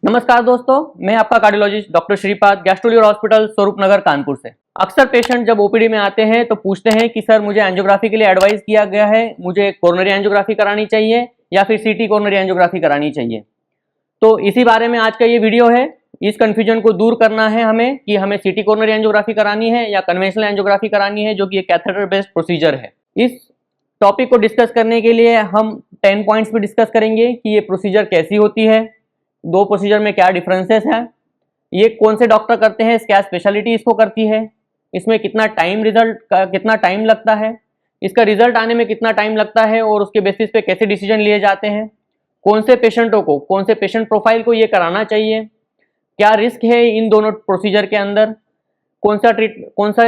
नमस्कार दोस्तों, मैं आपका कार्डियोलॉजिस्ट डॉक्टर श्रीपाद, गैस्ट्रोलियर हॉस्पिटल स्वरूप नगर कानपुर से। अक्सर पेशेंट जब ओपीडी में आते हैं तो पूछते हैं कि सर मुझे एंजियोग्राफी के लिए एडवाइस किया गया है, मुझे कोरोनरी एंजियोग्राफी करानी चाहिए या फिर सीटी कोरोनरी एंजियोग्राफी करानी चाहिए। तो इसी बारे में आज का ये वीडियो है। इस कन्फ्यूजन को दूर करना है हमें कि हमें सीटी कोरोनरी एंजियोग्राफी करानी है या कन्वेंशनल एंजियोग्राफी करानी है, जो कि एक कैथेटर बेस्ड प्रोसीजर है। इस टॉपिक को डिस्कस करने के लिए हम 10 पॉइंट्स पे डिस्कस करेंगे कि ये प्रोसीजर कैसी होती है, दो प्रोसीजर में क्या डिफरेंसेस हैं, ये कौन से डॉक्टर करते हैं, क्या स्पेशलिटी इसको करती है, इसमें कितना टाइम लगता है, इसका रिजल्ट आने में कितना टाइम लगता है और उसके बेसिस पे कैसे डिसीजन लिए जाते हैं, कौन से पेशेंटों को, कौन से पेशेंट प्रोफाइल को ये कराना चाहिए, क्या रिस्क है इन दोनों प्रोसीजर के अंदर, कौन सा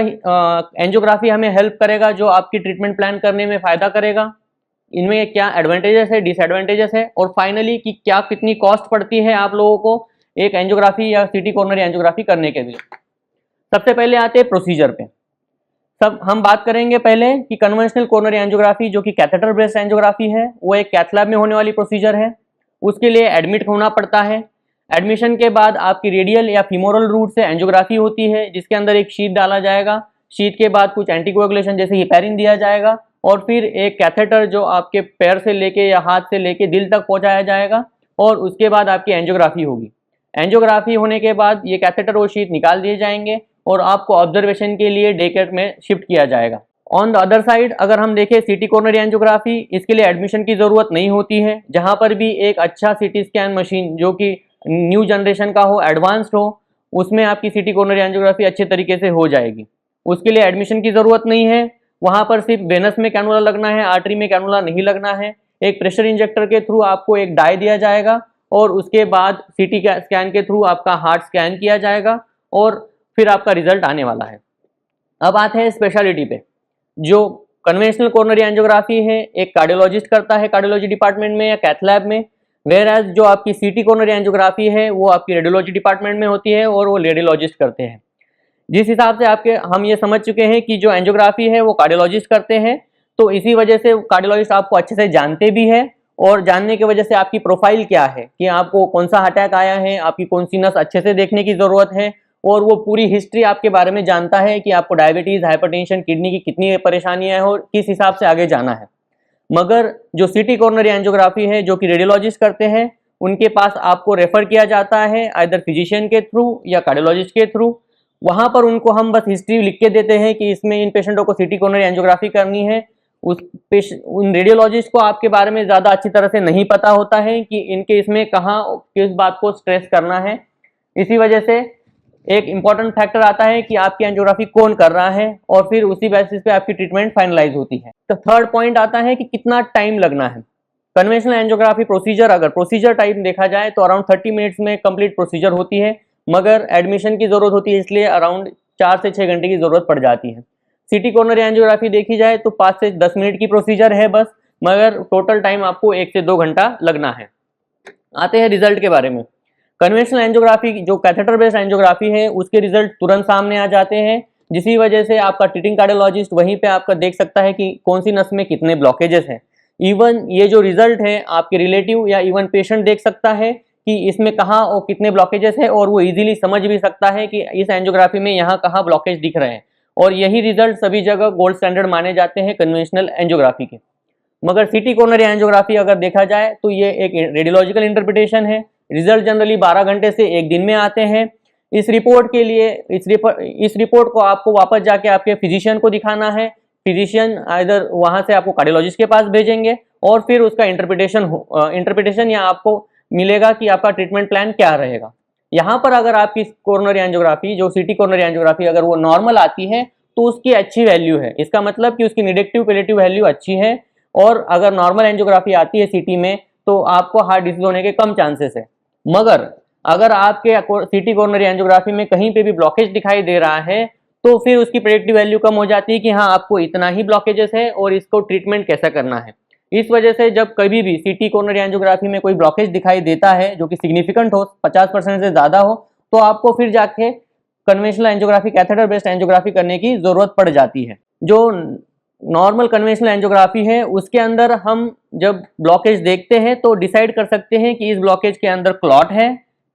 एंजियोग्राफी हमें हेल्प करेगा जो आपकी ट्रीटमेंट प्लान करने में फ़ायदा करेगा, इनमें क्या एडवांटेजेस है, डिसएडवांटेजेस है, और फाइनली कि क्या कितनी कॉस्ट पड़ती है आप लोगों को एक एंजियोग्राफी या सीटी कोरोनरी एंजियोग्राफी करने के लिए। सबसे पहले आते हैं प्रोसीजर पे। हम बात करेंगे पहले कि कन्वेंशनल कोरोनरी एंजियोग्राफी जो कि कैथेटर बेस्ड एंजियोग्राफी है, वो एक कैथ लैब में होने वाली प्रोसीजर है। उसके लिए एडमिट होना पड़ता है। एडमिशन के बाद आपकी रेडियल या फीमोरल रूट से एंजियोग्राफी होती है, जिसके अंदर एक शीट डाला जाएगा। शीट के बाद कुछ एंटीकोएगुलेशन जैसे हेपेरिन दिया जाएगा और फिर एक कैथेटर जो आपके पैर से लेके या हाथ से लेके दिल तक पहुंचाया जाएगा और उसके बाद आपकी एंजियोग्राफी होगी। एंजियोग्राफी होने के बाद ये कैथेटर और शीट निकाल दिए जाएंगे और आपको ऑब्जर्वेशन के लिए डे केयर में शिफ्ट किया जाएगा। ऑन द अदर साइड अगर हम देखें सीटी कोरोनरी एंजियोग्राफी, इसके लिए एडमिशन की ज़रूरत नहीं होती है। जहाँ पर भी एक अच्छा सीटी स्कैन मशीन जो कि न्यू जनरेशन का हो, एडवांस्ड हो, उसमें आपकी सीटी कोरोनरी एंजियोग्राफी अच्छे तरीके से हो जाएगी। उसके लिए एडमिशन की ज़रूरत नहीं है। वहाँ पर सिर्फ वेनस में कैनुला लगना है, आर्टरी में कैनुला नहीं लगना है। एक प्रेशर इंजेक्टर के थ्रू आपको एक डाई दिया जाएगा और उसके बाद सीटी स्कैन के थ्रू आपका हार्ट स्कैन किया जाएगा और फिर आपका रिजल्ट आने वाला है। अब आते हैं स्पेशलिटी पे। जो कन्वेंशनल कोरोनरी एंजियोग्राफी है एक कार्डियोलॉजिस्ट करता है कार्डियोलॉजी डिपार्टमेंट में या कैथ लैब में, वेयर एज जो आपकी सीटी कोरोनरी एंजियोग्राफी है वो आपकी रेडियोलॉजी डिपार्टमेंट में होती है और वो रेडियोलॉजिस्ट करते हैं। जिस हिसाब से हम ये समझ चुके हैं कि जो एंजियोग्राफी है वो कार्डियोलॉजिस्ट करते हैं, तो इसी वजह से कार्डियोलॉजिस्ट आपको अच्छे से जानते भी है और जानने की वजह से आपकी प्रोफाइल क्या है कि आपको कौन सा अटैक आया है, आपकी कौन सी नस अच्छे से देखने की ज़रूरत है, और वो पूरी हिस्ट्री आपके बारे में जानता है कि आपको डायबिटीज़, हाइपरटेंशन, किडनी की कितनी परेशानियाँ हैं और किस हिसाब से आगे जाना है। मगर जो सीटी कोरोनरी एंजियोग्राफी है जो कि रेडियोलॉजिस्ट करते हैं, उनके पास आपको रेफर किया जाता है आइदर फिजिशियन के थ्रू या कार्डियोलॉजिस्ट के थ्रू। वहाँ पर उनको हम बस हिस्ट्री लिख के देते हैं कि इसमें इन पेशेंटों को सीटी कोरोनरी एंजियोग्राफी करनी है। उन रेडियोलॉजिस्ट को आपके बारे में ज़्यादा अच्छी तरह से नहीं पता होता है कि इनके इसमें कहाँ किस बात को स्ट्रेस करना है। इसी वजह से एक इम्पॉर्टेंट फैक्टर आता है कि आपकी एंजियोग्राफी कौन कर रहा है और फिर उसी बेसिस पे आपकी ट्रीटमेंट फाइनलाइज होती है। तो थर्ड पॉइंट आता है कि कितना टाइम लगना है। कन्वेंशनल एंजियोग्राफी प्रोसीजर, अगर प्रोसीजर टाइम देखा जाए तो अराउंड 30 मिनट्स में कंप्लीट प्रोसीजर होती है, मगर एडमिशन की ज़रूरत होती है, इसलिए अराउंड 4 से 6 घंटे की ज़रूरत पड़ जाती है। सीटी कोरोनरी एंजियोग्राफी देखी जाए तो 5 से 10 मिनट की प्रोसीजर है बस, मगर टोटल टाइम आपको 1 से 2 घंटा लगना है। आते हैं रिजल्ट के बारे में। कन्वेंशनल एंजियोग्राफी जो कैथेटर बेस्ड एंजियोग्राफी है उसके रिजल्ट तुरंत सामने आ जाते हैं, जिसकी वजह से आपका ट्रीटिंग कार्डियोलॉजिस्ट वहीं पे आपका देख सकता है कि कौन सी नस में कितने ब्लॉकेजेस हैं। इवन ये जो रिजल्ट है आपके रिलेटिव या इवन पेशेंट देख सकता है कि इसमें कहाँ और कितने ब्लॉकेजेस है, और वो इजीली समझ भी सकता है कि इस एंजियोग्राफी में यहाँ कहाँ ब्लॉकेज दिख रहे हैं। और यही रिजल्ट सभी जगह गोल्ड स्टैंडर्ड माने जाते हैं कन्वेंशनल एंजियोग्राफी के। मगर सीटी कोरोनरी एंजियोग्राफी अगर देखा जाए तो ये एक रेडियोलॉजिकल इंटरप्रिटेशन है। रिजल्ट जनरली 12 घंटे से 1 दिन में आते हैं। इस रिपोर्ट के लिए इस रिपोर्ट को आपको वापस जाके आपके फिजिशियन को दिखाना है। फिजिशियन आइदर वहाँ से आपको कार्डियोलॉजिस्ट के पास भेजेंगे और फिर उसका इंटरप्रिटेशन या आपको मिलेगा कि आपका ट्रीटमेंट प्लान क्या रहेगा। यहाँ पर अगर आपकी कोरोनरी एंजियोग्राफी जो सीटी कोरोनरी एंजियोग्राफी अगर वो नॉर्मल आती है तो उसकी अच्छी वैल्यू है, इसका मतलब कि उसकी निगेटिव पेलेटिव वैल्यू अच्छी है। और अगर नॉर्मल एंजियोग्राफी आती है सीटी में तो आपको हार्ट डिसीज होने के कम चांसेस है। मगर अगर आपके सीटी कोरोनरी एंजियोग्राफी में कहीं पे भी ब्लॉकेज दिखाई दे रहा है तो फिर उसकी प्रेडिक्टिव वैल्यू कम हो जाती है कि हाँ आपको इतना ही ब्लॉकेजेस है और इसको ट्रीटमेंट कैसा करना है। इस वजह से जब कभी भी सीटी कोरोनरी एंजियोग्राफी में कोई ब्लॉकेज दिखाई देता है जो कि सिग्निफिकेंट हो, 50% से ज़्यादा हो, तो आपको फिर जाके conventional angiography, catheter based angiography करने की ज़रूरत पड़ जाती है। जो नॉर्मल कन्वेंशनल एंजियोग्राफी है उसके अंदर हम जब ब्लॉकेज देखते हैं तो डिसाइड कर सकते हैं कि इस ब्लॉकेज के अंदर क्लॉट है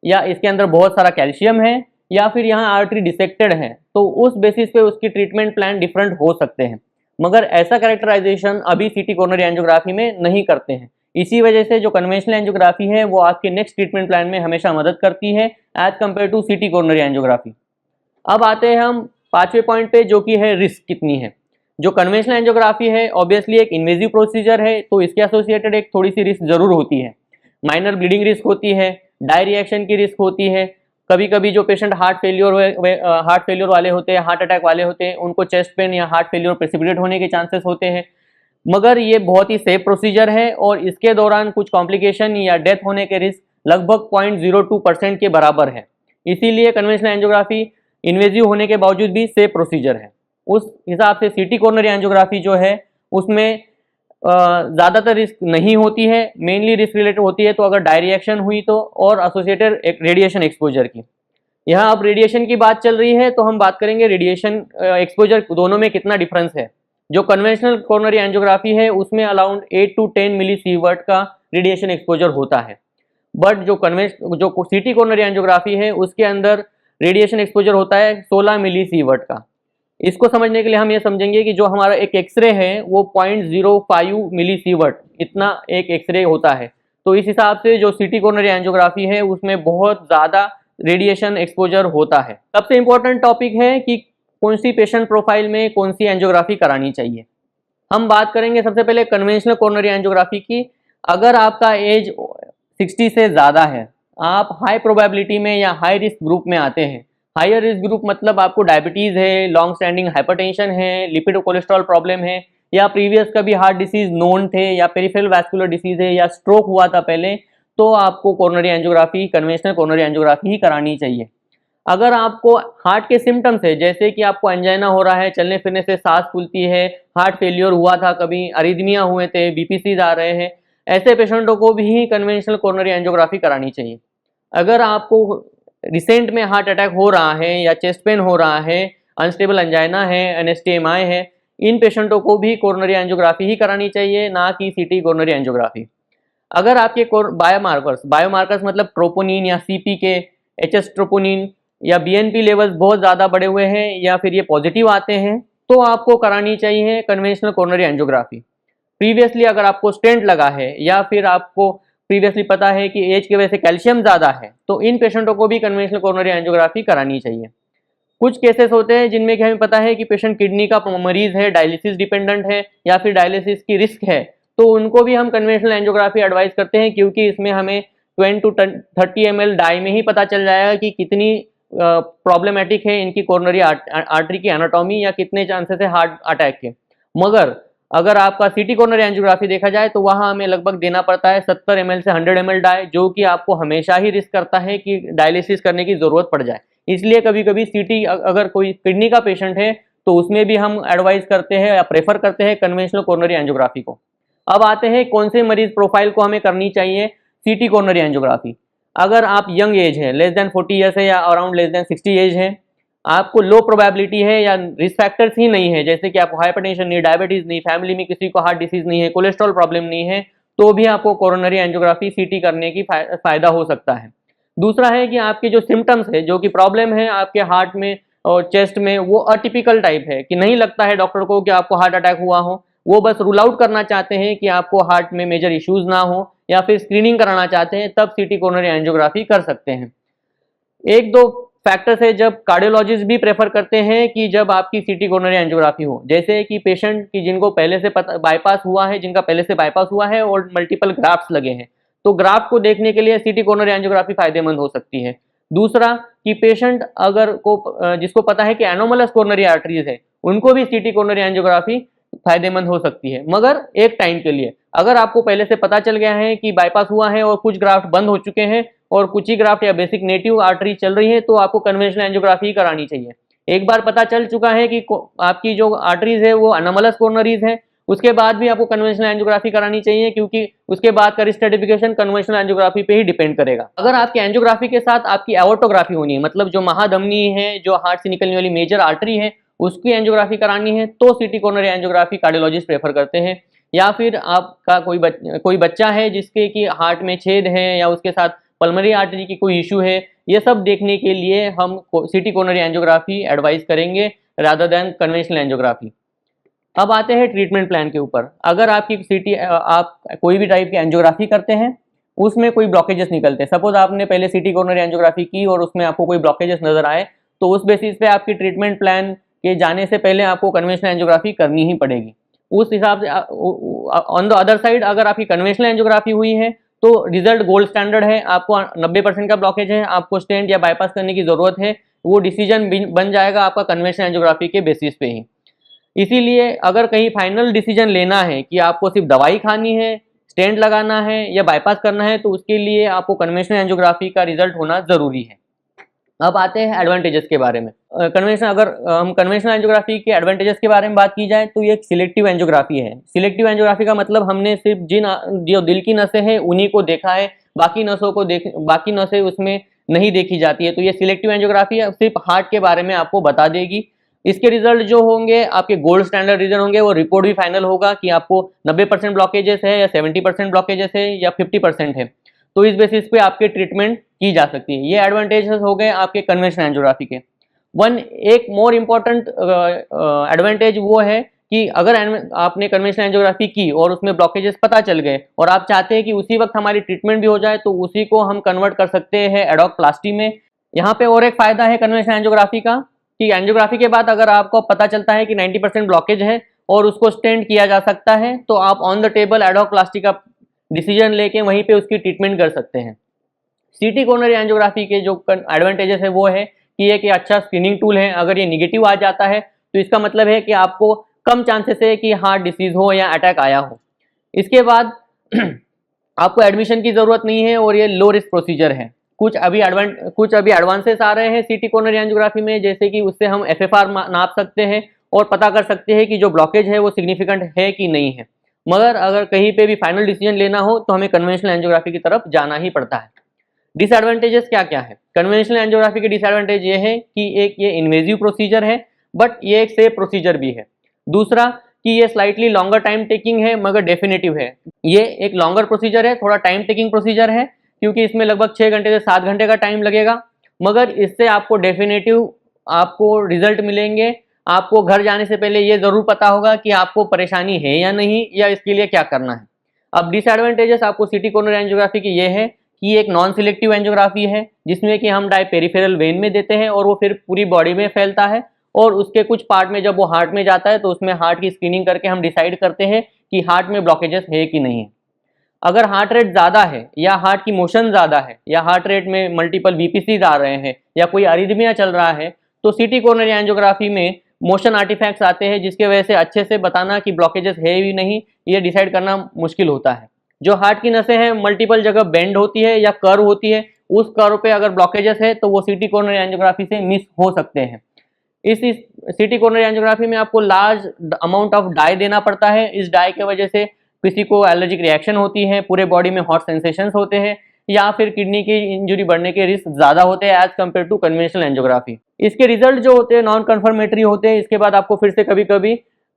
या इसके अंदर बहुत सारा कैल्शियम है, या फिर यहाँ आर्टरी डिसेक्टेड है, तो उस बेसिस पे उसकी ट्रीटमेंट प्लान डिफरेंट हो सकते हैं। मगर ऐसा कैरेक्टराइजेशन अभी सीटी कोरोनरी एंजियोग्राफी में नहीं करते हैं। इसी वजह से जो कन्वेंशनल एंजियोग्राफी है वो आपके नेक्स्ट ट्रीटमेंट प्लान में हमेशा मदद करती है as compared to CT coronary angiography. अब आते हैं हम पांचवें पॉइंट पे, जो कि है रिस्क कितनी है। जो कन्वेंशनल एंजियोग्राफी है ऑब्वियसली एक इन्वेजिव प्रोसीजर है, तो इसके एसोसिएटेड एक थोड़ी सी रिस्क जरूर होती है। माइनर ब्लीडिंग रिस्क होती है, डाई रिएक्शन की रिस्क होती है, कभी कभी जो पेशेंट हार्ट फेलियर वाले होते हैं, हार्ट अटैक वाले होते हैं, उनको चेस्ट पेन या हार्ट फेलियर प्रेसिपिटेट होने के चांसेस होते हैं। मगर ये बहुत ही सेफ प्रोसीजर है और इसके दौरान कुछ कॉम्प्लिकेशन या डेथ होने के रिस्क लगभग 0.02% के बराबर है। इसीलिए कन्वेंशनल एंजियोग्राफी इन्वेजिव होने के बावजूद भी सेफ प्रोसीजर है। उस हिसाब से सीटी कोरोनरी एंजियोग्राफी जो है उसमें ज़्यादातर रिस्क नहीं होती है, मेनली रिस्क रिलेटेड होती है तो अगर डाई रिएक्शन हुई तो, और एसोसिएटेड रेडिएशन एक्सपोजर की। यहाँ अब रेडिएशन की बात चल रही है तो हम बात करेंगे रेडिएशन एक्सपोजर दोनों में कितना डिफरेंस है। जो कन्वेंशनल कोरोनरी एंजियोग्राफी है उसमें अराउंड 8 to 10 मिलीसीवर्ट का रेडिएशन एक्सपोजर होता है, बट जो सीटी कोरोनरी एंजियोग्राफी है उसके अंदर रेडिएशन एक्सपोजर होता है 16 मिलीसीवर्ट का। इसको समझने के लिए हम ये समझेंगे कि जो हमारा एक एक्सरे है वो 0.05 मिलीसीवर्ट इतना एक एक्सरे होता है, तो इस हिसाब से जो सीटी कोरोनरी एंजियोग्राफी है उसमें बहुत ज़्यादा रेडिएशन एक्सपोजर होता है। सबसे इम्पोर्टेंट टॉपिक है कि कौन सी पेशेंट प्रोफाइल में कौन सी एंजियोग्राफी करानी चाहिए। हम बात करेंगे सबसे पहले कन्वेंशनल कोरोनरी एंजियोग्राफी की। अगर आपका एज 60 से ज़्यादा है, आप हाई प्रोबेबिलिटी में या हाई रिस्क ग्रुप में आते हैं। हायर रिस्क ग्रुप मतलब आपको डायबिटीज़ है, लॉन्ग स्टैंडिंग हाइपरटेंशन है, लिपिड कोलेस्ट्रॉल प्रॉब्लम है, या प्रीवियस कभी हार्ट डिसीज नोन थे, या पेरिफेरल वैस्कुलर डिसीज है, या स्ट्रोक हुआ था पहले, तो आपको coronary angiography, conventional coronary angiography ही करानी चाहिए। अगर आपको हार्ट के सिम्टम्स है, जैसे कि आपको एंजाइना हो रहा है, चलने फिरने से सांस फूलती है, हार्ट फेलियर हुआ था, कभी अरिदमिया हुए थे, बीपीसीज आ रहे हैं, ऐसे पेशेंटों को भी कन्वेंशनल कोरोनरी एंजियोग्राफी करानी चाहिए। अगर आपको रिसेंट में हार्ट अटैक हो रहा है या चेस्ट पेन हो रहा है, अनस्टेबल एंजाइना है, एनएसटीएमआई है, इन पेशेंटों को भी कोरोनरी एंजियोग्राफी ही करानी चाहिए, ना कि सीटी कोरोनरी एंजियोग्राफी। अगर आपके बायोमार्कर्स मतलब ट्रोपोनिन या सीपी के, एचएस ट्रोपोनिन या बीएनपी लेवल्स बहुत ज़्यादा बढ़े हुए हैं या फिर ये पॉजिटिव आते हैं, तो आपको करानी चाहिए कन्वेंशनल कोरोनरी एंजियोग्राफी। प्रीवियसली अगर आपको स्टेंट लगा है या फिर आपको प्रीवियसली पता है कि एज की वजह से कैल्शियम ज़्यादा है, तो इन पेशेंटों को भी कन्वेंशनल कोरोनरी एंजियोग्राफी करानी चाहिए। कुछ केसेस होते हैं जिनमें कि हमें पता है कि पेशेंट किडनी का मरीज है, डायलिसिस डिपेंडेंट है या फिर डायलिसिस की रिस्क है, तो उनको भी हम कन्वेंशनल एंजियोग्राफी एडवाइस करते हैं, क्योंकि इसमें हमें 20 to 30 ml डाई में ही पता चल जाएगा कि कितनी प्रॉब्लमेटिक है इनकी कोरोनरी आर्टरी की एनाटॉमी या कितने चांसेस है हार्ट अटैक के। मगर अगर आपका सीटी कोरोनरी एंजियोग्राफी देखा जाए तो वहाँ हमें लगभग देना पड़ता है 70 ml से 100 ml डाई, जो कि आपको हमेशा ही रिस्क करता है कि डायलिसिस करने की ज़रूरत पड़ जाए। इसलिए कभी कभी सीटी अगर कोई किडनी का पेशेंट है तो उसमें भी हम एडवाइस करते हैं या प्रेफर करते हैं कन्वेंशनल कोरोनरी एंजियोग्राफी को। अब आते हैं कौन से मरीज प्रोफाइल को हमें करनी चाहिए सीटी कोरोनरी एंजियोग्राफी। अगर आप यंग एज है, लेस देन 40 ईयर्स है या अराउंड लेस देन 60 एज है, आपको लो प्रोबेबिलिटी है या रिस्क फैक्टर्स ही नहीं है, जैसे कि आपको हाइपरटेंशन नहीं, डायबिटीज नहीं, फैमिली में किसी को हार्ट डिसीज नहीं है, कोलेस्ट्रॉल प्रॉब्लम नहीं है, तो भी आपको कोरोनरी एंजियोग्राफी सीटी करने की फायदा हो सकता है। दूसरा है कि आपके जो सिम्टम्स है, जो कि प्रॉब्लम है आपके हार्ट में और चेस्ट में, वो अटिपिकल टाइप है कि नहीं लगता है डॉक्टर को कि आपको हार्ट अटैक हुआ हो, वो बस रूल आउट करना चाहते हैं कि आपको हार्ट में मेजर इश्यूज ना हो या फिर स्क्रीनिंग कराना चाहते हैं, तब सीटी कोरोनरी एंजियोग्राफी कर सकते हैं। एक दो फैक्टर्स है जब कार्डियोलॉजिस्ट भी प्रेफर करते हैं कि जब आपकी सीटी कोरोनरी एंजियोग्राफी हो, जैसे कि पेशेंट की जिनको पहले से बाईपास हुआ है, जिनका पहले से बाईपास हुआ है और मल्टीपल ग्राफ्ट्स लगे हैं, तो ग्राफ्ट को देखने के लिए सीटी कोरोनरी एंजियोग्राफी फायदेमंद हो सकती है। दूसरा कि पेशेंट जिसको पता है कि एनोमलस कोरोनरी आर्टरीज है, उनको भी सीटी कोरोनरी एंजियोग्राफी फायदेमंद हो सकती है, मगर एक टाइम के लिए। अगर आपको पहले से पता चल गया है कि बाईपास हुआ है और कुछ ग्राफ्ट बंद हो चुके हैं और कुछ ही ग्राफ्ट या बेसिक नेटिव आर्टरी चल रही है, तो आपको कन्वेंशनल एंजियोग्राफी करानी चाहिए। एक बार पता चल चुका है कि आपकी जो आर्टरीज है वो एनोमलस कोरोनरीज है, उसके बाद भी आपको कन्वेंशनल एंजियोग्राफी करानी चाहिए, क्योंकि उसके बाद का रिस्क स्ट्रेटिफिकेशन कन्वेंशनल एंजियोग्राफी पे ही डिपेंड करेगा। अगर आपकी एंजियोग्राफी के साथ आपकी एओर्टोग्राफी होनी है, मतलब जो महाधमनी है, जो हार्ट से निकलने वाली मेजर आर्टरी है, उसकी एंजियोग्राफी करानी है, तो सीटी कोरोनरी एंजियोग्राफी कार्डियोलॉजिस्ट प्रेफर करते हैं। या फिर आपका कोई बच्चा है जिसके कि हार्ट में छेद है या उसके साथ पल्मोनरी आर्टरी की कोई इशू है, ये सब देखने के लिए हम सीटी कोरोनरी एंजियोग्राफी एडवाइस करेंगे रादर देन कन्वेंशनल एंजियोग्राफी। अब आते हैं ट्रीटमेंट प्लान के ऊपर। अगर आपकी आप कोई भी टाइप की एंजियोग्राफी करते हैं, उसमें कोई ब्लॉकेजेस निकलते हैं, सपोज आपने पहले सीटी कोरोनरी एंजियोग्राफी की और उसमें आपको कोई ब्लॉकेजेस नजर आए, तो उस बेसिस पे आपकी ट्रीटमेंट प्लान के जाने से पहले आपको कन्वेंशनल एंजियोग्राफी करनी ही पड़ेगी। उस हिसाब से ऑन द अदर साइड अगर आपकी कन्वेंशनल एंजियोग्राफी हुई है तो रिजल्ट गोल्ड स्टैंडर्ड है, आपको 90% का ब्लॉकेज है, आपको स्टेंट या बाईपास करने की जरूरत है, वो डिसीजन बन जाएगा आपका कन्वेंशनल एंजियोग्राफी के बेसिस पे ही। इसीलिए अगर कहीं फाइनल डिसीजन लेना है कि आपको सिर्फ दवाई खानी है, स्टेंट लगाना है या बाईपास करना है, तो उसके लिए आपको कन्वेंशनल एंजियोग्राफी का रिजल्ट होना जरूरी है। अब आते हैं एडवांटेजेस के बारे में। अगर हम कन्वेंशनल एंजियोग्राफी के एडवांटेजेस के बारे में बात की जाए तो ये एक सिलेक्टिव एंजियोग्राफी है। सिलेक्टिव एंजियोग्राफी का मतलब हमने सिर्फ जो दिल की नसें हैं उन्हीं को देखा है, बाकी नसें उसमें नहीं देखी जाती है। तो ये सिलेक्टिव एंजियोग्राफी सिर्फ हार्ट के बारे में आपको बता देगी। इसके रिजल्ट जो होंगे आपके गोल्ड स्टैंडर्ड रिजल्ट होंगे, वो रिपोर्ट भी फाइनल होगा कि आपको 90% ब्लॉकेजेस है या 70% ब्लॉकेजेस है या 50% है, तो इस बेसिस पे आपके ट्रीटमेंट की जा सकती है। ये एडवांटेजेस हो गए आपके कन्वेंशनल एंजियोग्राफी के। एक मोर इम्पॉर्टेंट एडवांटेज वो है कि अगर आपने कन्वेंशनल एंजियोग्राफी की और उसमें ब्लॉकेजेस पता चल गए और आप चाहते हैं कि उसी वक्त हमारी ट्रीटमेंट भी हो जाए, तो उसी को हम कन्वर्ट कर सकते हैं एडॉक प्लास्टी में। यहाँ पे और एक फायदा है कन्वेंशनल एंजियोग्राफी का कि एंजियोग्राफी के बाद अगर आपको पता चलता है कि 90% ब्लॉकेज है और उसको स्टेंट किया जा सकता है, तो आप ऑन द टेबल एडॉक प्लास्टी का डिसीजन लेके वहीं पे उसकी ट्रीटमेंट कर सकते हैं। सीटी कोरोनरी एंजियोग्राफी के जो एडवांटेजेस है वो है कि एक अच्छा स्क्रीनिंग टूल है। अगर ये निगेटिव आ जाता है तो इसका मतलब है कि आपको कम चांसेस है कि हार्ट डिसीज हो या अटैक आया हो। इसके बाद आपको एडमिशन की जरूरत नहीं है और ये लो रिस्क प्रोसीजर है। कुछ अभी एडवांसेस आ रहे हैं सीटी कोरोनरी एंजियोग्राफी में, जैसे कि उससे हम एफएफआर नाप सकते हैं और पता कर सकते हैं कि जो ब्लॉकेज है वो सिग्निफिकेंट है कि नहीं है। मगर अगर कहीं पे भी फाइनल डिसीजन लेना हो तो हमें कन्वेंशनल एंजियोग्राफी की तरफ जाना ही पड़ता है। डिसएडवांटेजेस क्या क्या है? कन्वेंशनल एंजियोग्राफी के डिसएडवांटेज ये है कि एक ये इन्वेजिव प्रोसीजर है, बट ये एक सेफ प्रोसीजर भी है। दूसरा कि ये स्लाइटली लॉन्गर टाइम टेकिंग है मगर डेफिनेटिव है। ये एक लॉन्गर प्रोसीजर है, थोड़ा टाइम टेकिंग प्रोसीजर है, क्योंकि इसमें लगभग 6 घंटे से 7 घंटे का टाइम लगेगा, मगर इससे आपको डेफिनेटिव आपको रिजल्ट मिलेंगे। आपको घर जाने से पहले ये जरूर पता होगा कि आपको परेशानी है या नहीं, या इसके लिए क्या करना है। अब डिसएडवांटेजेस आपको सीटी कोरोनरी एंजियोग्राफी की ये है कि ये एक नॉन सिलेक्टिव एंजियोग्राफी है, जिसमें कि हम डाई पेरिफेरल वेन में देते हैं और वो फिर पूरी बॉडी में फैलता है, और उसके कुछ पार्ट में जब वो हार्ट में जाता है तो उसमें हार्ट की स्क्रीनिंग करके हम डिसाइड करते हैं कि हार्ट में ब्लॉकेजेस है कि नहीं है। अगर हार्ट रेट ज़्यादा है या हार्ट की मोशन ज़्यादा है या हार्ट रेट में मल्टीपल वीपीसीज आ रहे हैं या कोई अरिथमिया चल रहा है, तो सीटी कोरोनरी एंजियोग्राफी में मोशन आर्टिफैक्ट्स आते हैं, जिसके वजह से अच्छे से बताना कि ब्लॉकेजेस है भी नहीं ये डिसाइड करना मुश्किल होता है। जो हार्ट की नसें हैं मल्टीपल जगह बेंड होती है या कर्व होती है, उस कर्व पे अगर ब्लॉकेजेस है तो वो सीटी कोरोनरी एंजियोग्राफी से मिस हो सकते हैं। इस सीटी कोरोनरी एंजियोग्राफी में आपको लार्ज अमाउंट ऑफ डाई देना पड़ता है। इस डाई की वजह से किसी को एलर्जिक रिएक्शन होती है, पूरे बॉडी में हॉट सेंसेशंस होते हैं, या फिर किडनी की इंजरी बढ़ने के रिस्क ज्यादा होते हैं as compared to conventional angiography. इसके रिजल्ट जो होते हैं नॉन कन्फर्मेटरी होते हैं। इसके बाद आपको फिर से कभी कभी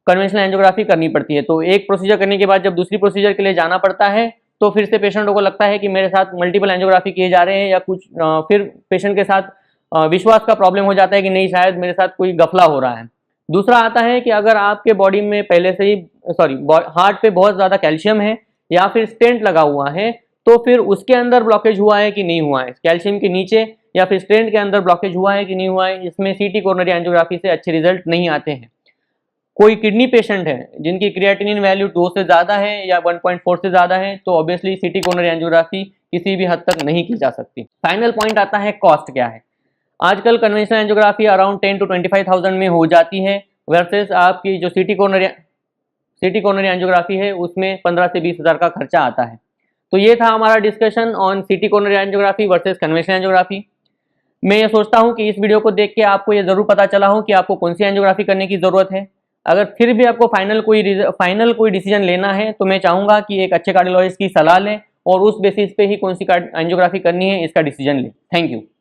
कन्वेंशनल एंजियोग्राफी करनी पड़ती है। तो एक प्रोसीजर करने के बाद जब दूसरी प्रोसीजर के लिए जाना पड़ता है तो फिर से पेशेंटों को लगता है कि मेरे साथ मल्टीपल एंजियोग्राफी किए जा रहे हैं, या कुछ फिर पेशेंट के साथ विश्वास का प्रॉब्लम हो जाता है कि नहीं, शायद मेरे साथ कोई गफला हो रहा है। दूसरा आता है कि अगर आपके बॉडी में पहले से ही हार्ट पे बहुत ज़्यादा कैल्शियम है या फिर स्टेंट लगा हुआ है, तो फिर उसके अंदर ब्लॉकेज हुआ है कि नहीं हुआ है, कैल्शियम के नीचे या फिर स्टेंट के अंदर ब्लॉकेज हुआ है कि नहीं हुआ है, इसमें सीटी कोरोनरी एंजियोग्राफी से अच्छे रिजल्ट नहीं आते हैं। कोई किडनी पेशेंट है जिनकी क्रिएटिनिन वैल्यू 2 से ज़्यादा है या 1.4 से ज़्यादा है, तो ऑब्वियसली सीटी कोरोनरी एंजियोग्राफी किसी भी हद तक नहीं की जा सकती। फाइनल पॉइंट आता है कॉस्ट क्या है। आजकल कन्वेंशनल एंजियोग्राफी अराउंड 10 to 25,000 में हो जाती है, वर्सेस आपकी जो सीटी कोरोनरी एंजियोग्राफी है उसमें 15 से 20 हज़ार का खर्चा आता है। तो ये था हमारा डिस्कशन ऑन सीटी coronary angiography versus conventional angiography. मैं ये सोचता हूँ कि इस वीडियो को देख के आपको ये जरूर पता चला हो कि आपको कौन सी एंजियोग्राफी करने की जरूरत है। अगर फिर भी आपको फाइनल कोई डिसीजन लेना है तो मैं चाहूँगा कि एक अच्छे कार्डियोलॉजिस्ट की सलाह लें और उस बेसिस पे ही कौन सी एंजियोग्राफी करनी है इसका डिसीजन लें। Thank you.